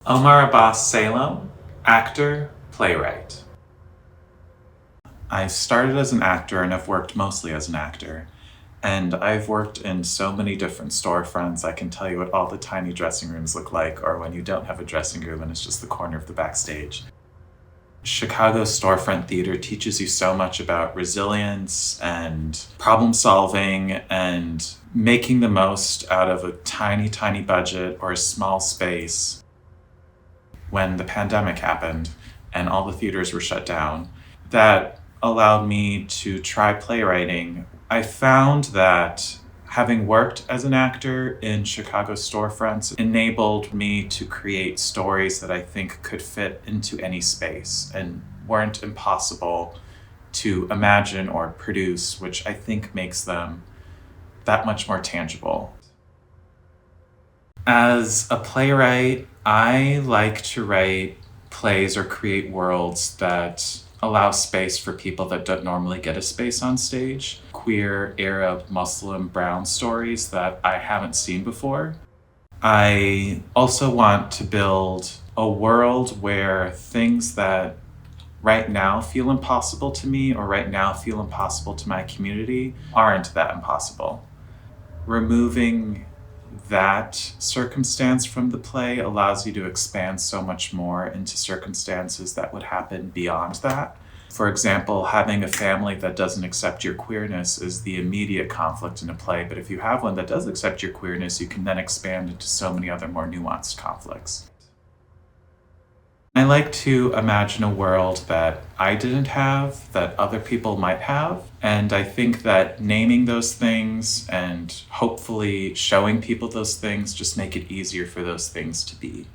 Omer Abbas Salem, actor, playwright. I started as an actor and have worked mostly as an actor. And I've worked in so many different storefronts. I can tell you what all the tiny dressing rooms look like, or when you don't have a dressing room and it's just the corner of the backstage. Chicago storefront theater teaches you so much about resilience and problem solving and making the most out of a tiny, tiny budget or a small space. When the pandemic happened and all the theaters were shut down, that allowed me to try playwriting. I found that having worked as an actor in Chicago storefronts enabled me to create stories that I think could fit into any space and weren't impossible to imagine or produce, which I think makes them that much more tangible. As a playwright, I like to write plays or create worlds that allow space for people that don't normally get a space on stage. Queer, Arab, Muslim, brown stories that I haven't seen before. I also want to build a world where things that right now feel impossible to me or right now feel impossible to my community aren't that impossible. Removing that circumstance from the play allows you to expand so much more into circumstances that would happen beyond that. For example, having a family that doesn't accept your queerness is the immediate conflict in a play, but if you have one that does accept your queerness, you can then expand into so many other more nuanced conflicts. I like to imagine a world that I didn't have, that other people might have, and I think that naming those things and hopefully showing people those things just make it easier for those things to be.